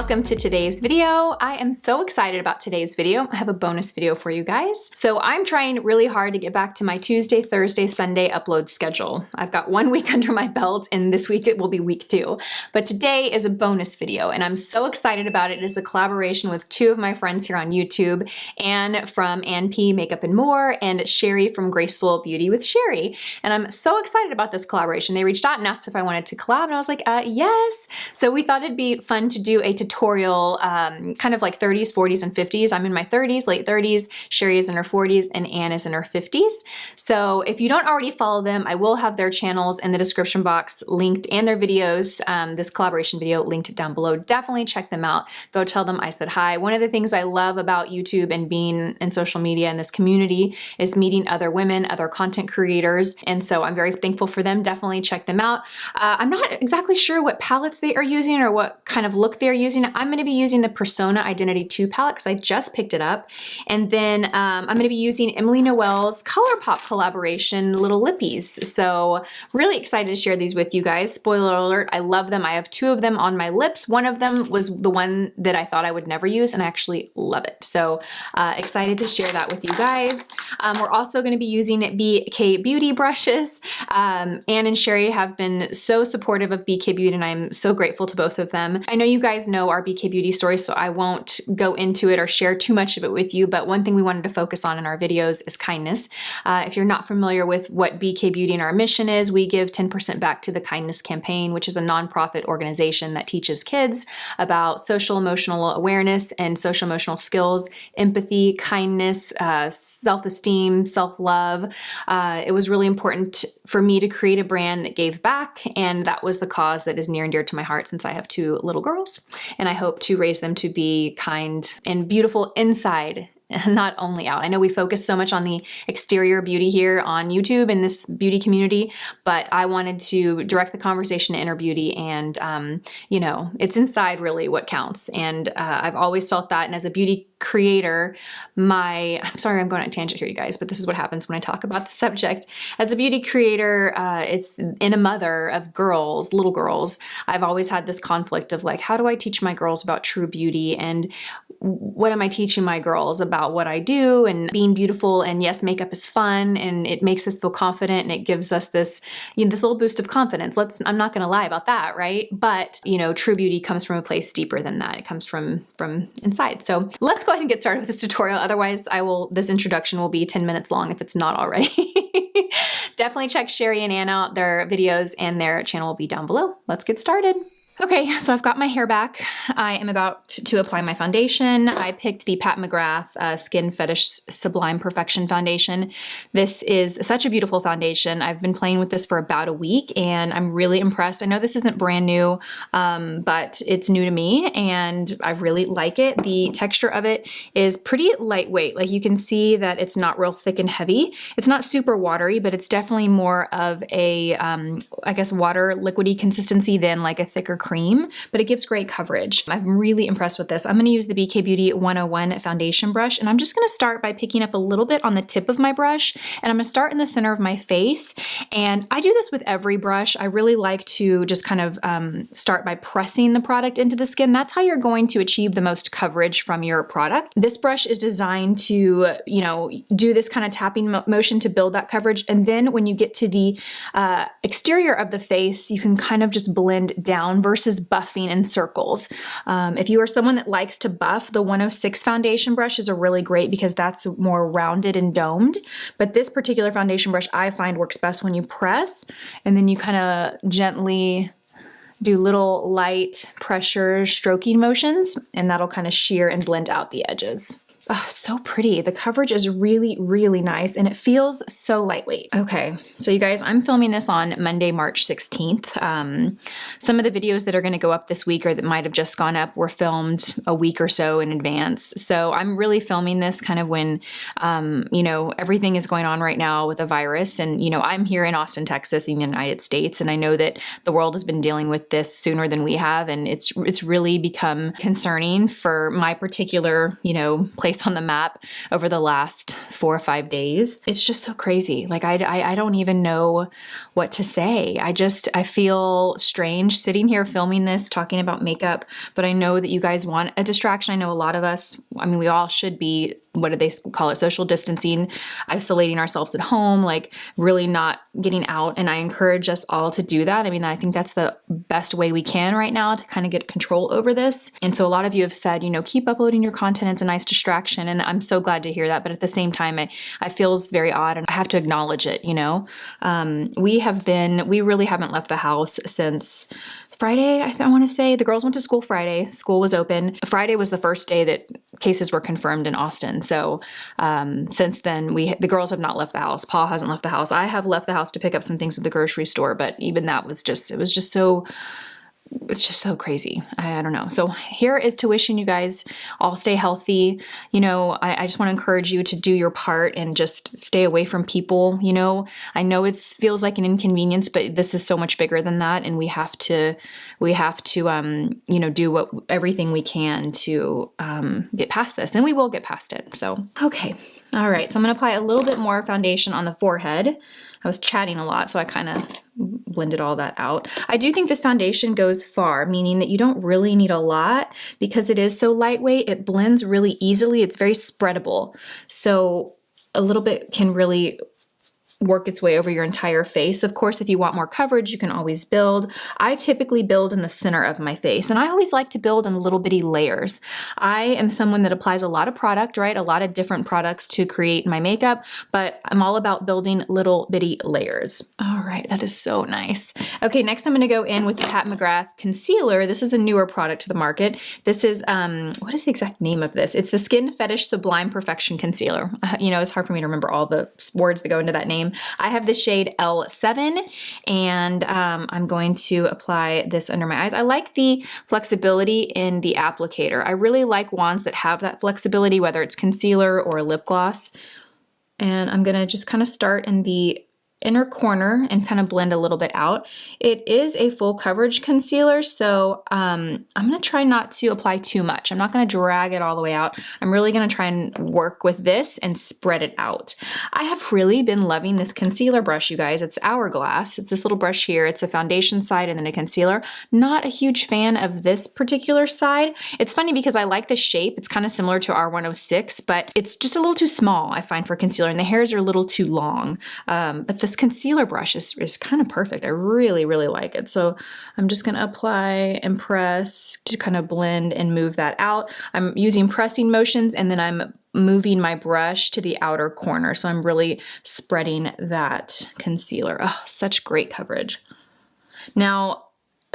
Welcome to today's video. I am so excited about today's video. I have a bonus video for you guys. So I'm trying really hard to get back to my Tuesday, Thursday, Sunday upload schedule. I've got 1 week under my belt and this week it will be week 2. But today is a bonus video and I'm so excited about it. It is a collaboration with 2 of my friends here on YouTube, Anne from Ann P Makeup and More and Sheri from Graceful Beauty with Sheri. And I'm so excited about this collaboration. They reached out and asked if I wanted to collab and I was like, yes. So we thought it'd be fun to do a tutorial, kind of like 30s, 40s, and 50s. I'm in my 30s, late 30s, Sheri is in her 40s, and Anne is in her 50s. So if you don't already follow them, I will have their channels in the description box linked and their videos, this collaboration video linked down below. Definitely check them out. Go tell them I said hi. One of the things I love about YouTube and being in social media and this community is meeting other women, other content creators, and so I'm very thankful for them. Definitely check them out. I'm not exactly sure what palettes they are using or what kind of look they're using. I'm going to be using the Persona Identity 2 palette because I just picked it up. And then I'm going to be using Emily Noel's Colourpop collaboration Little Lippies. So really excited to share these with you guys. Spoiler alert, I love them. I have 2 of them on my lips. One of them was the one that I thought I would never use and I actually love it. So excited to share that with you guys. We're also going to be using BK Beauty brushes. Anne and Sheri have been so supportive of BK Beauty and I'm so grateful to both of them. I know you guys know our BK Beauty story, so I won't go into it or share too much of it with you, but one thing we wanted to focus on in our videos is kindness. If you're not familiar with what BK Beauty and our mission is, we give 10% back to the Kindness Campaign, which is a nonprofit organization that teaches kids about social emotional awareness and social emotional skills, empathy, kindness, self-esteem, self-love. It was really important for me to create a brand that gave back, and that was the cause that is near and dear to my heart since I have 2 little girls, and I hope to raise them to be kind and beautiful inside, not only out. I know we focus so much on the exterior beauty here on YouTube in this beauty community, but I wanted to direct the conversation to inner beauty and, you know, it's inside really what counts. And I've always felt that. And as a beauty creator, I'm sorry I'm going on a tangent here, you guys, but this is what happens when I talk about the subject. As a beauty creator, it's in a mother of girls, little girls, I've always had this conflict of like, how do I teach my girls about true beauty? And what am I teaching my girls about what I do and being beautiful? And yes, makeup is fun and it makes us feel confident and it gives us this, you know, this little boost of confidence. I'm not going to lie about that, right? But, you know, true beauty comes from a place deeper than that. It comes from inside. So let's go ahead and get started with this tutorial. Otherwise, this introduction will be 10 minutes long if it's not already. Definitely check Sheri and Anne out. Their videos and their channel will be down below. Let's get started. Okay, so I've got my hair back. I am about to apply my foundation. I picked the Pat McGrath Skin Fetish Sublime Perfection Foundation. This is such a beautiful foundation. I've been playing with this for about a week and I'm really impressed. I know this isn't brand new, but it's new to me and I really like it. The texture of it is pretty lightweight. Like you can see that it's not real thick and heavy. It's not super watery, but it's definitely more of a, I guess, water liquidy consistency than like a thicker cream, but it gives great coverage. I'm really impressed with this. I'm going to use the BK Beauty 101 foundation brush, and I'm just going to start by picking up a little bit on the tip of my brush, and I'm going to start in the center of my face. And I do this with every brush. I really like to just kind of start by pressing the product into the skin. That's how you're going to achieve the most coverage from your product. This brush is designed to, you know, do this kind of tapping motion to build that coverage. And then when you get to the exterior of the face, you can kind of just blend down versus buffing in circles. If you are someone that likes to buff, the 106 foundation brush is a really great because that's more rounded and domed. But this particular foundation brush I find works best when you press and then you kind of gently do little light pressure stroking motions and that'll kind of shear and blend out the edges. Oh, so pretty. The coverage is really, really nice and it feels so lightweight. Okay, so you guys, I'm filming this on Monday, March 16th. Some of the videos that are going to go up this week or that might have just gone up were filmed a week or so in advance. So I'm really filming this kind of when, you know, everything is going on right now with a virus. And, you know, I'm here in Austin, Texas in the United States, and I know that the world has been dealing with this sooner than we have. And it's really become concerning for my particular, you know, place place on the map over the last 4 or 5 days. It's just so crazy. Like I don't even know what to say. I feel strange sitting here filming this, talking about makeup, but I know that you guys want a distraction. I know a lot of us, I mean, we all should be, what do they call it? Social distancing, isolating ourselves at home, like really not getting out. And I encourage us all to do that. I mean, I think that's the best way we can right now to kind of get control over this. And so a lot of you have said, you know, keep uploading your content. It's a nice distraction. And I'm so glad to hear that. But at the same time, it feels very odd and I have to acknowledge it, you know. We really haven't left the house since Friday, I want to say. The girls went to school Friday. School was open. Friday was the first day that cases were confirmed in Austin. So since then, the girls have not left the house. Paul hasn't left the house. I have left the house to pick up some things at the grocery store, but even that was just, it's just so crazy. I don't know. So here is to wishing you guys all stay healthy. You know, I just want to encourage you to do your part and just stay away from people. You know, I know it feels like an inconvenience, but this is so much bigger than that. And we have to, you know, do everything we can to get past this, and we will get past it. So, okay. All right. So I'm going to apply a little bit more foundation on the forehead. I was chatting a lot, so I kind of blended all that out. I do think this foundation goes far, meaning that you don't really need a lot because it is so lightweight. It blends really easily. It's very spreadable. So a little bit can really work its way over your entire face. Of course, if you want more coverage, you can always build. I typically build in the center of my face, and I always like to build in little bitty layers. I am someone that applies a lot of product, right? A lot of different products to create my makeup, but I'm all about building little bitty layers. All right, that is so nice. Okay, next I'm gonna go in with the Pat McGrath concealer. This is a newer product to the market. This is, what is the exact name of this? It's the Skin Fetish Sublime Perfection Concealer. You know, it's hard for me to remember all the words that go into that name. I have the shade L7, and I'm going to apply this under my eyes. I like the flexibility in the applicator. I really like wands that have that flexibility, whether it's concealer or a lip gloss. And I'm gonna just kind of start in the inner corner and kind of blend a little bit out. It is a full coverage concealer, so I'm gonna try not to apply too much. I'm not gonna drag it all the way out. I'm really gonna try and work with this and spread it out. I have really been loving this concealer brush, you guys. It's Hourglass. It's this little brush here. It's a foundation side and then a concealer. Not a huge fan of this particular side. It's funny because I like the shape. It's kind of similar to R106, but it's just a little too small, I find, for concealer, and the hairs are a little too long. But this concealer brush is kind of perfect. I really, really like it. So I'm just gonna apply and press to kind of blend and move that out. I'm using pressing motions, and then I'm moving my brush to the outer corner. So I'm really spreading that concealer. Oh, such great coverage. Now,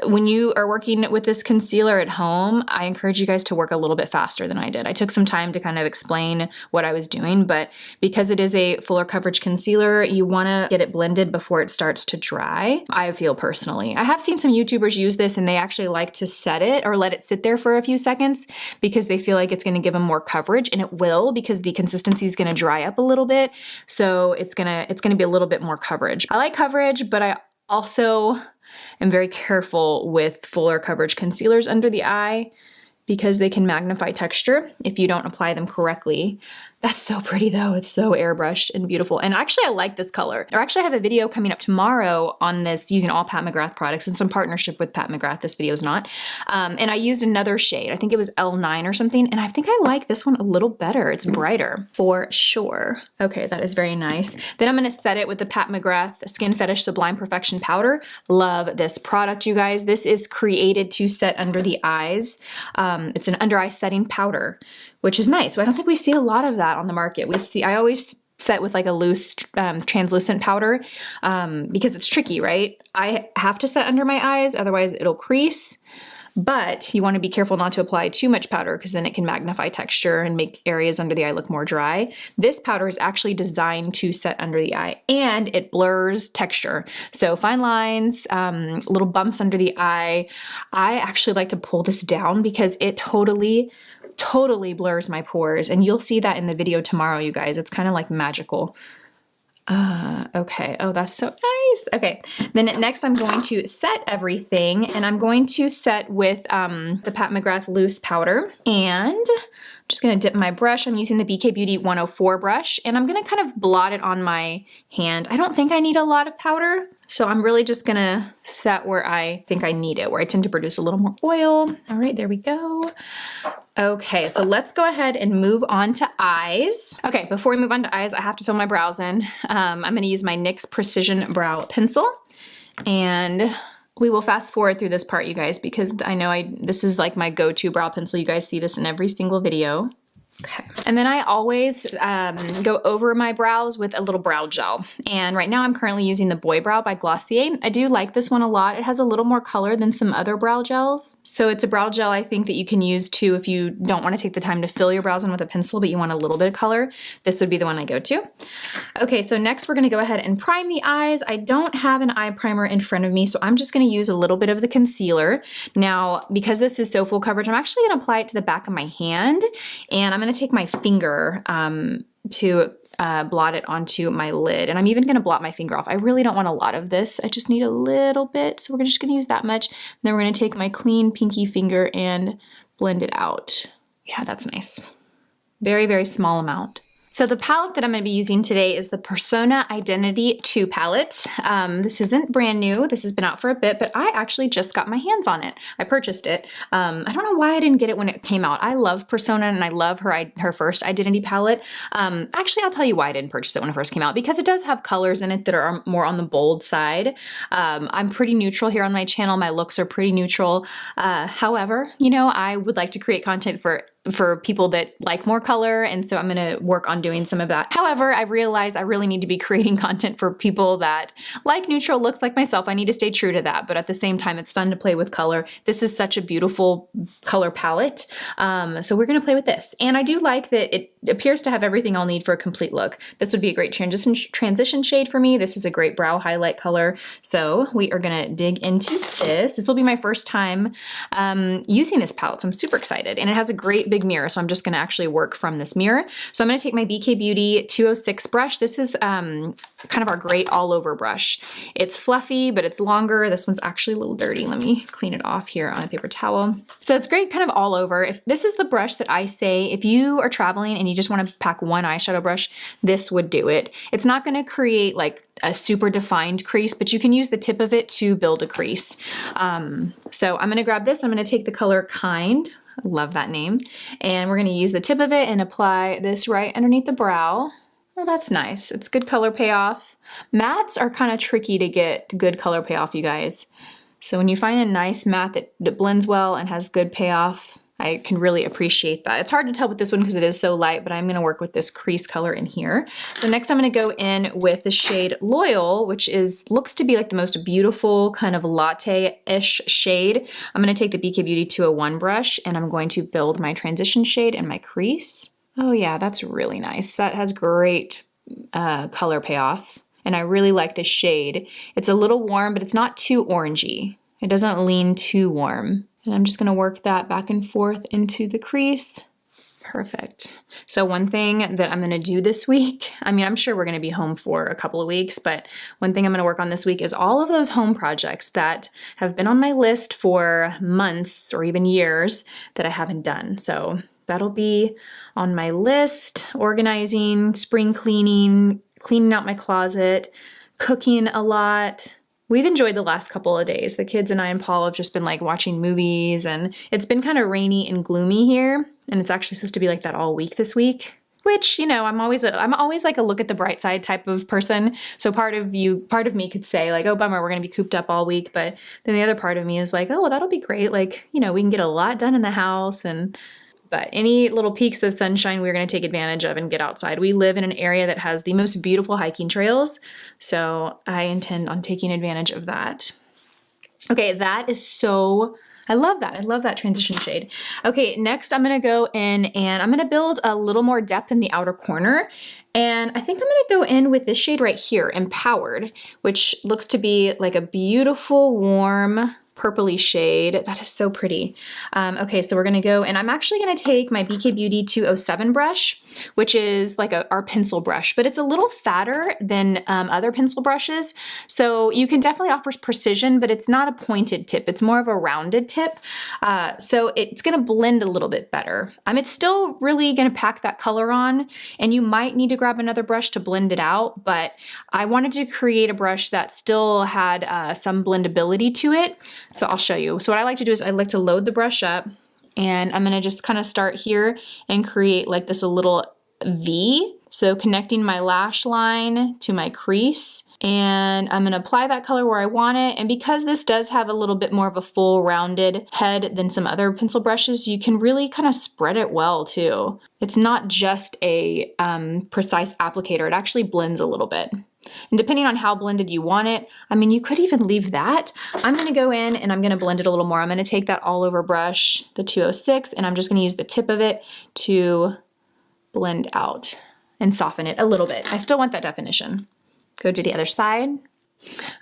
when you are working with this concealer at home, I encourage you guys to work a little bit faster than I did. I took some time to kind of explain what I was doing, but because it is a fuller coverage concealer, you want to get it blended before it starts to dry. I feel personally. I have seen some YouTubers use this, and they actually like to set it or let it sit there for a few seconds because they feel like it's going to give them more coverage, and it will, because the consistency is going to dry up a little bit. So it's going to be a little bit more coverage. I like coverage, but I also am very careful with fuller coverage concealers under the eye because they can magnify texture if you don't apply them correctly. That's so pretty though. It's so airbrushed and beautiful. And actually I like this color. I actually have a video coming up tomorrow on this using all Pat McGrath products in some partnership with Pat McGrath. This video is not. And I used another shade. I think it was L9 or something. And I think I like this one a little better. It's brighter for sure. Okay, that is very nice. Then I'm gonna set it with the Pat McGrath Skin Fetish Sublime Perfection Powder. Love this product, you guys. This is created to set under the eyes. It's an under eye setting powder, which is nice. So I don't think we see a lot of that on the market. I always set with like a loose translucent powder because it's tricky, right? I have to set under my eyes, otherwise it'll crease. But you want to be careful not to apply too much powder because then it can magnify texture and make areas under the eye look more dry. This powder is actually designed to set under the eye, and it blurs texture. So fine lines, little bumps under the eye. I actually like to pull this down because it totally blurs my pores, and you'll see that in the video tomorrow, you guys. It's kind of like magical. Okay. Oh, that's so nice. Okay. Then next I'm going to set everything, and I'm going to set with the Pat McGrath loose powder, and I'm just going to dip my brush. I'm using the BK Beauty 104 brush, and I'm going to kind of blot it on my hand. I don't think I need a lot of powder, so I'm really just going to set where I think I need it, where I tend to produce a little more oil. All right, there we go. Okay, so let's go ahead and move on to eyes. Okay, before we move on to eyes, I have to fill my brows in. I'm gonna use my NYX Precision Brow Pencil, and we will fast forward through this part, you guys, because I know this is like my go-to brow pencil. You guys see this in every single video. Okay. And then I always go over my brows with a little brow gel. And right now I'm currently using the Boy Brow by Glossier. I do like this one a lot. It has a little more color than some other brow gels. So it's a brow gel I think that you can use too if you don't want to take the time to fill your brows in with a pencil, but you want a little bit of color. This would be the one I go to. Okay, so next we're going to go ahead and prime the eyes. I don't have an eye primer in front of me, so I'm just going to use a little bit of the concealer. Now, because this is so full coverage, I'm actually going to apply it to the back of my hand, and I'm going to take my finger to blot it onto my lid. And I'm even going to blot my finger off. I really don't want a lot of this. I just need a little bit. So we're just going to use that much. And then we're going to take my clean pinky finger and blend it out. Yeah, that's nice. Very, very small amount. So the palette that I'm going to be using today is the Persona Identity 2 palette. This isn't brand new. This has been out for a bit, but I actually just got my hands on it. I purchased it. I don't know why I didn't get it when it came out. I love Persona and I love her first Identity palette. Actually, I'll tell you why I didn't purchase it when it first came out, because it does have colors in it that are more on the bold side. I'm pretty neutral here on my channel. My looks are pretty neutral. However, you know, I would like to create content for people that like more color, and so I'm gonna work on doing some of that. However, I realize I really need to be creating content for people that like neutral looks like myself. I need to stay true to that, but at the same time, it's fun to play with color. This is such a beautiful color palette, so we're gonna play with this. And I do like that it appears to have everything I'll need for a complete look. This would be a great transition shade for me. This is a great brow highlight color, so we are gonna dig into this. This will be my first time using this palette, so I'm super excited. And it has a great big mirror, so I'm just gonna actually work from this mirror. So I'm gonna take my BK Beauty 206 brush. This is kind of our great all over brush. It's fluffy, but it's longer. This one's actually a little dirty. Let me clean it off here on a paper towel. So it's great kind of all over. If this is the brush that I say, if you are traveling and you just wanna pack one eyeshadow brush, this would do it. It's not gonna create like a super defined crease, but you can use the tip of it to build a crease. So I'm gonna grab this. I'm gonna take the color Kind. I love that name. And we're gonna use the tip of it and apply this right underneath the brow. Oh, that's nice. It's good color payoff. Mattes are kind of tricky to get good color payoff, you guys. So when you find a nice matte that blends well and has good payoff, I can really appreciate that. It's hard to tell with this one because it is so light, but I'm gonna work with this crease color in here. So next I'm gonna go in with the shade Loyal, which looks to be like the most beautiful kind of latte-ish shade. I'm gonna take the BK Beauty 201 brush and I'm going to build my transition shade and my crease. Oh yeah, that's really nice. That has great color payoff. And I really like this shade. It's a little warm, but it's not too orangey. It doesn't lean too warm. And I'm just gonna work that back and forth into the crease. Perfect. So one thing that I'm gonna do this week, I mean, I'm sure we're gonna be home for a couple of weeks, but one thing I'm gonna work on this week is all of those home projects that have been on my list for months or even years that I haven't done. So that'll be on my list: organizing, spring cleaning, cleaning out my closet, cooking a lot. We've enjoyed the last couple of days. The kids and I and Paul have just been like watching movies, and it's been kind of rainy and gloomy here. And it's actually supposed to be like that all week this week, which, you know, I'm always like a look at the bright side type of person. So part of me could say like, oh, bummer, we're gonna be cooped up all week. But then the other part of me is like, oh, well, that'll be great. Like, you know, we can get a lot done in the house, but any little peaks of sunshine, we're gonna take advantage of and get outside. We live in an area that has the most beautiful hiking trails, so I intend on taking advantage of that. Okay, that is so, I love that. I love that transition shade. Okay, next I'm gonna go in and I'm gonna build a little more depth in the outer corner. And I think I'm gonna go in with this shade right here, Empowered, which looks to be like a beautiful, warm purpley shade. That is so pretty. Okay, so we're gonna go, and I'm actually gonna take my BK Beauty 207 brush, which is like our pencil brush, but it's a little fatter than other pencil brushes. So you can definitely offer precision, but it's not a pointed tip. It's more of a rounded tip. So it's gonna blend a little bit better. It's still really gonna pack that color on, and you might need to grab another brush to blend it out, but I wanted to create a brush that still had some blendability to it. So I'll show you. So what I like to do is I like to load the brush up, and I'm gonna just kind of start here and create like this a little V. So connecting my lash line to my crease, and I'm gonna apply that color where I want it. And because this does have a little bit more of a full rounded head than some other pencil brushes, you can really kind of spread it well too. It's not just a precise applicator, it actually blends a little bit. And depending on how blended you want it, you could even leave that. I'm gonna go in and I'm gonna blend it a little more. I'm gonna take that all over brush, the 206, and I'm just gonna use the tip of it to blend out and soften it a little bit. I still want that definition. Go to the other side. I'm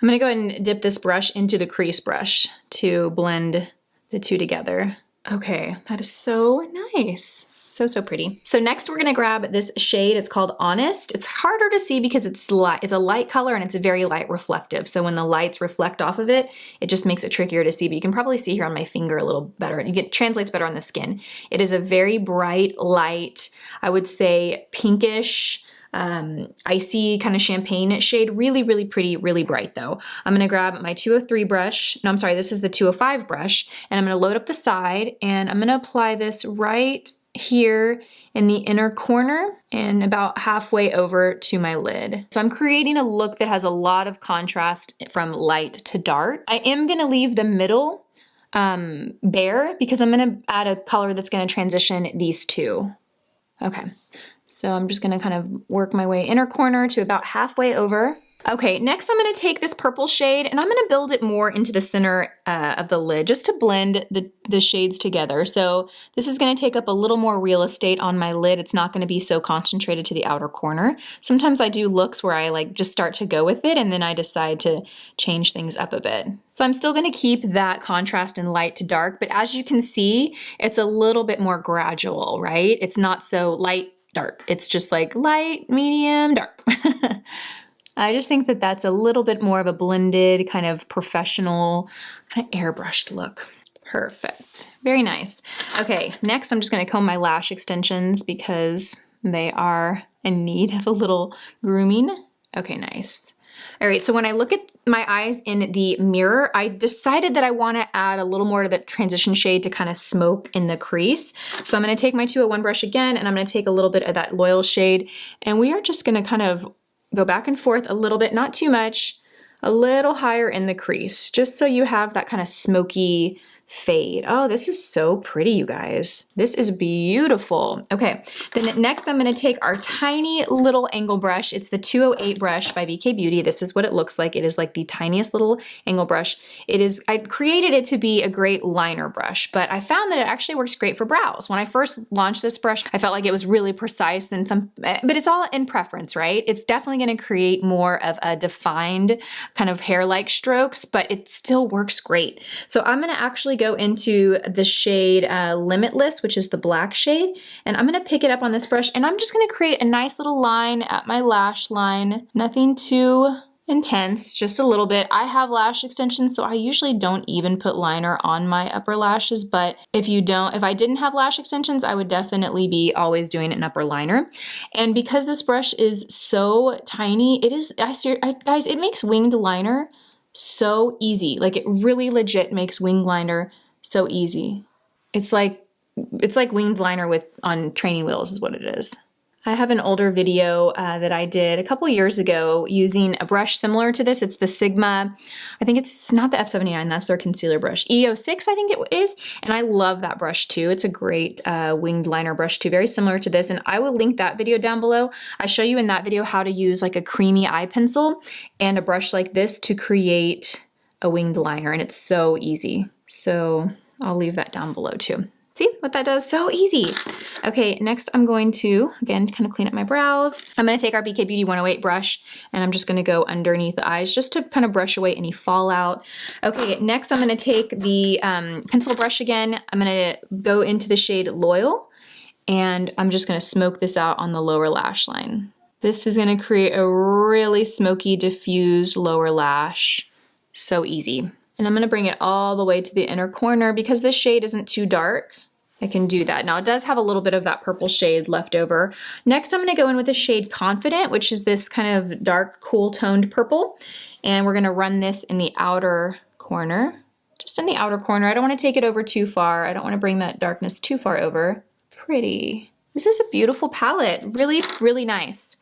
gonna go ahead and dip this brush into the crease brush to blend the two together. Okay, that is so nice. So, so pretty. So next we're gonna grab this shade. It's called Honest. It's harder to see because it's light. It's a light color and it's a very light reflective. So when the lights reflect off of it, it just makes it trickier to see, but you can probably see here on my finger a little better. It translates better on the skin. It is a very bright, light, I would say pinkish, icy kind of champagne shade. Really, really pretty, really bright though. I'm gonna grab my 203 brush. No, I'm sorry, this is the 205 brush, and I'm gonna load up the side, and I'm gonna apply this right here in the inner corner and about halfway over to my lid. So I'm creating a look that has a lot of contrast from light to dark. I am gonna leave the middle bare because I'm gonna add a color that's gonna transition these two. Okay, so I'm just gonna kind of work my way inner corner to about halfway over. Okay, next I'm gonna take this purple shade and I'm gonna build it more into the center of the lid just to blend the shades together. So this is gonna take up a little more real estate on my lid. It's not gonna be so concentrated to the outer corner. Sometimes I do looks where I like just start to go with it and then I decide to change things up a bit. So I'm still gonna keep that contrast in light to dark, but as you can see, it's a little bit more gradual, right? It's not so light, dark. It's just like light, medium, dark. I just think that that's a little bit more of a blended, kind of professional, kind of airbrushed look. Perfect. Very nice. Okay, next I'm just gonna comb my lash extensions because they are in need of a little grooming. Okay, nice. All right, so when I look at my eyes in the mirror, I decided that I wanna add a little more to the transition shade to kind of smoke in the crease. So I'm gonna take my 201 brush again, and I'm gonna take a little bit of that Loyal shade, and we are just gonna kind of go back and forth a little bit, not too much, a little higher in the crease, just so you have that kind of smoky fade. Oh, this is so pretty, you guys. This is beautiful. Okay, then next I'm gonna take our tiny little angle brush. It's the 208 brush by BK Beauty. This is what it looks like. It is like the tiniest little angle brush. I created it to be a great liner brush, but I found that it actually works great for brows. When I first launched this brush, I felt like it was really precise and but it's all in preference, right? It's definitely gonna create more of a defined kind of hair-like strokes, but it still works great. So I'm gonna actually go into the shade Limitless, which is the black shade, and I'm gonna pick it up on this brush, and I'm just gonna create a nice little line at my lash line. Nothing too intense, just a little bit. I have lash extensions, so I usually don't even put liner on my upper lashes, but if I didn't have lash extensions, I would definitely be always doing an upper liner. And because this brush is so tiny, guys, it makes winged liner so easy. Like, it really legit makes winged liner so easy. It's like winged liner on training wheels is what it is. I have an older video that I did a couple years ago using a brush similar to this. It's the Sigma, I think it's not the F79, that's their concealer brush. E06, I think it is, and I love that brush too. It's a great winged liner brush too, very similar to this, and I will link that video down below. I show you in that video how to use like a creamy eye pencil and a brush like this to create a winged liner, and it's so easy. So I'll leave that down below too. See what that does? So easy. Okay, next I'm going to, again, kind of clean up my brows. I'm gonna take our BK Beauty 108 brush and I'm just gonna go underneath the eyes just to kind of brush away any fallout. Okay, next I'm gonna take the pencil brush again. I'm gonna go into the shade Loyal and I'm just gonna smoke this out on the lower lash line. This is gonna create a really smoky, diffused lower lash. So easy. And I'm gonna bring it all the way to the inner corner because this shade isn't too dark. I can do that. Now it does have a little bit of that purple shade left over. Next I'm gonna go in with the shade Confident, which is this kind of dark, cool toned purple. And we're gonna run this in the outer corner, just in the outer corner. I don't wanna take it over too far. I don't wanna bring that darkness too far over. Pretty. This is a beautiful palette, really, really nice.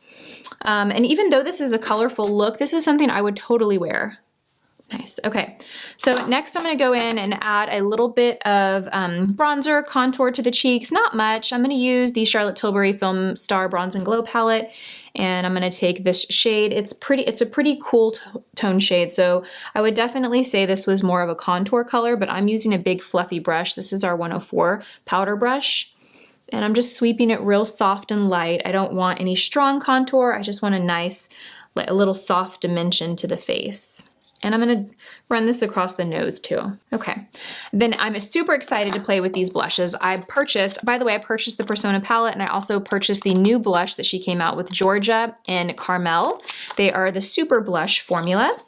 And even though this is a colorful look, this is something I would totally wear. Nice. Okay, so next I'm going to go in and add a little bit of bronzer, contour to the cheeks. Not much. I'm going to use the Charlotte Tilbury Film Star Bronze and Glow palette, and I'm going to take this shade. It's a pretty cool tone shade, so I would definitely say this was more of a contour color, but I'm using a big fluffy brush. This is our 104 powder brush, and I'm just sweeping it real soft and light. I don't want any strong contour. I just want a nice, a little soft dimension to the face. And I'm gonna run this across the nose too. Okay, then I'm super excited to play with these blushes. By the way, I purchased the Persona palette and I also purchased the new blush that she came out with, Georgia and Carmel. They are the Super Blush formula.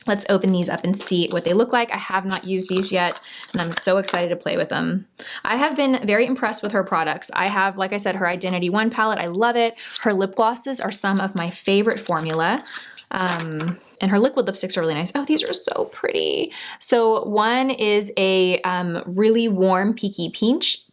Let's open these up and see what they look like. I have not used these yet, and I'm so excited to play with them. I have been very impressed with her products. I have, like I said, her Identity One palette. I love it. Her lip glosses are some of my favorite formula. And her liquid lipsticks are really nice. Oh, these are so pretty. So one is a really warm pinky peach,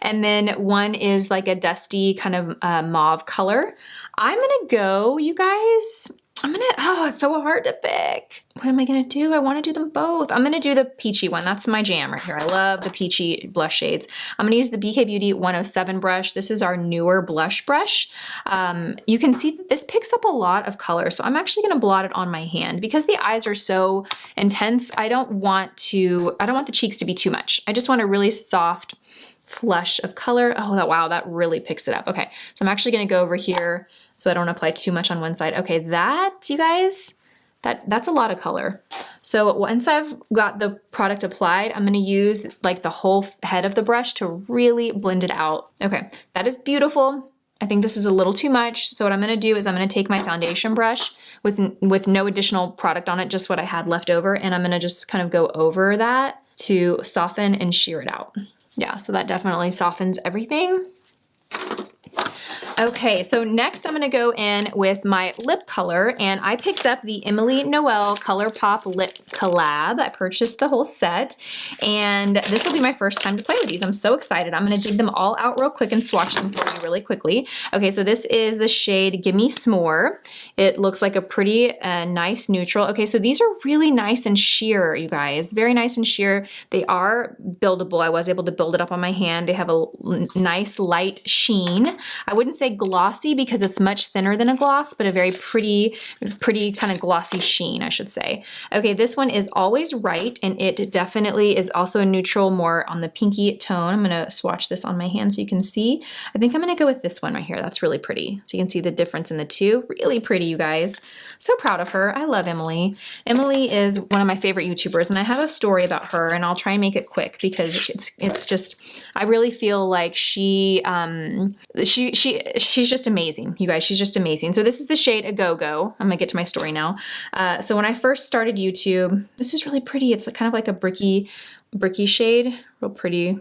and then one is like a dusty kind of mauve color. I'm gonna go, you guys, oh, it's so hard to pick. What am I gonna do? I wanna do them both. I'm gonna do the peachy one. That's my jam right here. I love the peachy blush shades. I'm gonna use the BK Beauty 107 brush. This is our newer blush brush. You can see that this picks up a lot of color, so I'm actually gonna blot it on my hand because the eyes are so intense. I don't want the cheeks to be too much. I just want a really soft flush of color. Oh, wow, that really picks it up. Okay, so I'm actually gonna go over here so I don't apply too much on one side. Okay, that, you guys, that's a lot of color. So once I've got the product applied, I'm gonna use like the whole head of the brush to really blend it out. Okay, that is beautiful. I think this is a little too much. So what I'm gonna do is I'm gonna take my foundation brush with no additional product on it, just what I had left over, and I'm gonna just kind of go over that to soften and sheer it out. Yeah, so that definitely softens everything. Okay, so next I'm gonna go in with my lip color, and I picked up the Emily Noel Colourpop Lip Collab. I purchased the whole set, and this will be my first time to play with these. I'm so excited. I'm gonna dig them all out real quick and swatch them for you really quickly. Okay, so this is the shade Gimme S'more. It looks like a pretty nice neutral. Okay, so these are really nice and sheer, you guys. Very nice and sheer. They are buildable. I was able to build it up on my hand. They have a nice light sheen. I wouldn't say glossy because it's much thinner than a gloss, but a very pretty kind of glossy sheen, I should say. Okay, this one is Always Right, and it definitely is also a neutral, more on the pinky tone. I'm gonna swatch this on my hand so you can see. I think I'm gonna go with this one right here. That's really pretty. So you can see the difference in the two. Really pretty, you guys. So proud of her. I love Emily. Emily is one of my favorite YouTubers, and I have a story about her, and I'll try and make it quick because it's just, I really feel like she's just amazing, you guys. She's just amazing. So this is the shade A Go Go. I'm gonna get to my story now. So when I first started YouTube, this is really pretty. It's kind of like a bricky shade, real pretty,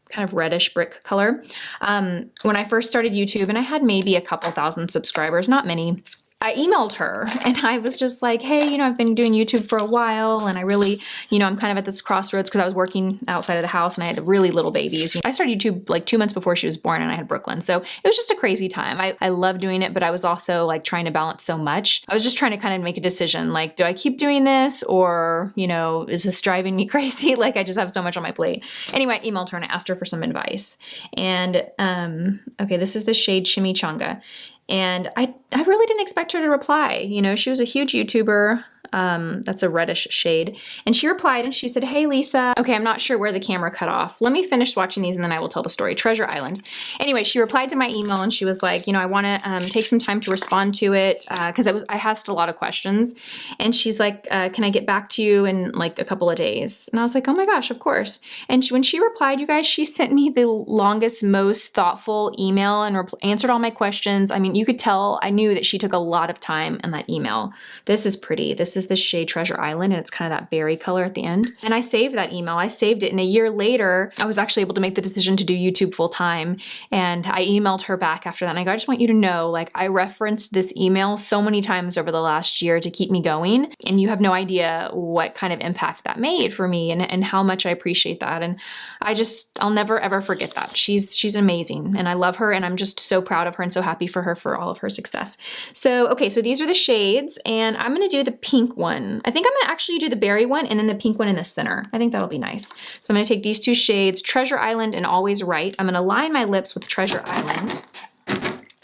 kind of reddish brick color. When I first started YouTube, and I had maybe a couple thousand subscribers, not many, I emailed her and I was just like, hey, you know, I've been doing YouTube for a while, and I really, you know, I'm kind of at this crossroads because I was working outside of the house and I had really little babies. I started YouTube like 2 months before she was born, and I had Brooklyn. So it was just a crazy time. I love doing it, but I was also like trying to balance so much. I was just trying to kind of make a decision, like, do I keep doing this, or, you know, is this driving me crazy? Like, I just have so much on my plate. Anyway, I emailed her and I asked her for some advice. And okay, this is the shade Chimichanga. And I really didn't expect her to reply. You know, she was a huge YouTuber. That's a reddish shade. And she replied and she said, hey Lisa. Okay, I'm not sure where the camera cut off. Let me finish watching these and then I will tell the story. Treasure Island. Anyway, she replied to my email and she was like, you know, I want to take some time to respond to it because I asked a lot of questions. And she's like, can I get back to you in like a couple of days? And I was like, oh my gosh, of course. And when she replied, you guys, she sent me the longest, most thoughtful email and answered all my questions. I mean, you could tell, I knew that she took a lot of time in that email. This is pretty. This is the shade Treasure Island and it's kind of that berry color at the end. And I saved that email. I saved it and a year later, I was actually able to make the decision to do YouTube full time. And I emailed her back after that. And I go, I just want you to know, like I referenced this email so many times over the last year to keep me going. And you have no idea what kind of impact that made for me and how much I appreciate that. And I'll never ever forget that. She's amazing and I love her and I'm just so proud of her and so happy for her for all of her success. So, okay, so these are the shades and I'm gonna do the pink one. I think I'm gonna actually do the berry one and then the pink one in the center. I think that'll be nice. So I'm gonna take these two shades, Treasure Island and Always Right. I'm gonna line my lips with Treasure Island.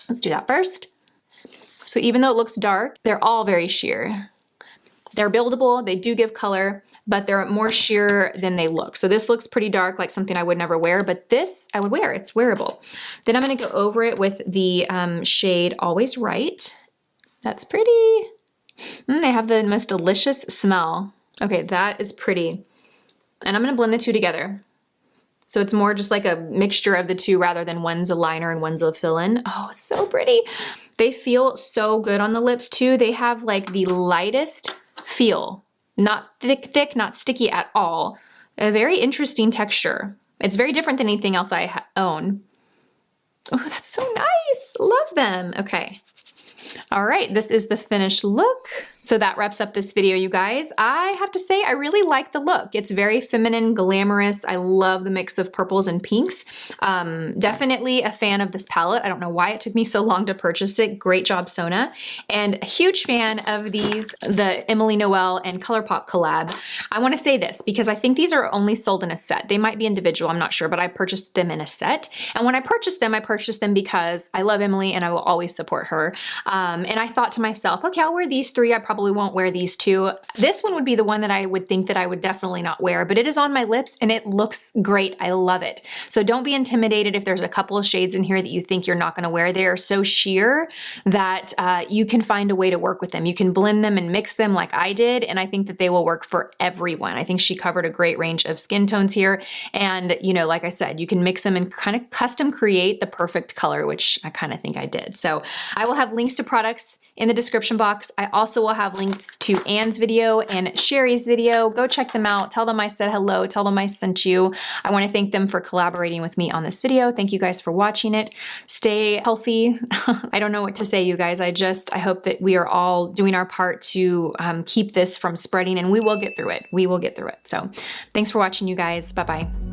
Let's do that first. So even though it looks dark, they're all very sheer. They're buildable, they do give color, but they're more sheer than they look. So this looks pretty dark, like something I would never wear, but this I would wear, it's wearable. Then I'm gonna go over it with the shade Always Right. That's pretty. They have the most delicious smell. Okay, that is pretty. And I'm gonna blend the two together. So it's more just like a mixture of the two rather than one's a liner and one's a fill-in. Oh, it's so pretty. They feel so good on the lips too. They have like the lightest feel. Not thick, not sticky at all. A very interesting texture. It's very different than anything else I own. Oh, that's so nice. Love them. Okay. All right, this is the finished look. So that wraps up this video, you guys. I have to say, I really like the look. It's very feminine, glamorous. I love the mix of purples and pinks. Definitely a fan of this palette. I don't know why it took me so long to purchase it. Great job, Sona. And a huge fan of these, the Emily Noel and Colourpop collab. I wanna say this because I think these are only sold in a set. They might be individual, I'm not sure, but I purchased them in a set. And when I purchased them because I love Emily and I will always support her. And I thought to myself, okay, I'll wear these three. I probably won't wear these two. This one would be the one that I would think that I would definitely not wear, but it is on my lips and it looks great. I love it. So don't be intimidated if there's a couple of shades in here that you think you're not gonna wear. They are so sheer that you can find a way to work with them. You can blend them and mix them like I did, and I think that they will work for everyone. I think she covered a great range of skin tones here. And you know, like I said, you can mix them and kind of custom create the perfect color, which I kind of think I did. So I will have links to products in the description box. I also will have links to Anne's video and Sheri's video. Go check them out. Tell them I said hello. Tell them I sent you. I want to thank them for collaborating with me on this video. Thank you guys for watching it. Stay healthy. I don't know what to say, you guys. I hope that we are all doing our part to keep this from spreading, and we will get through it. We will get through it. So thanks for watching, you guys. Bye-bye.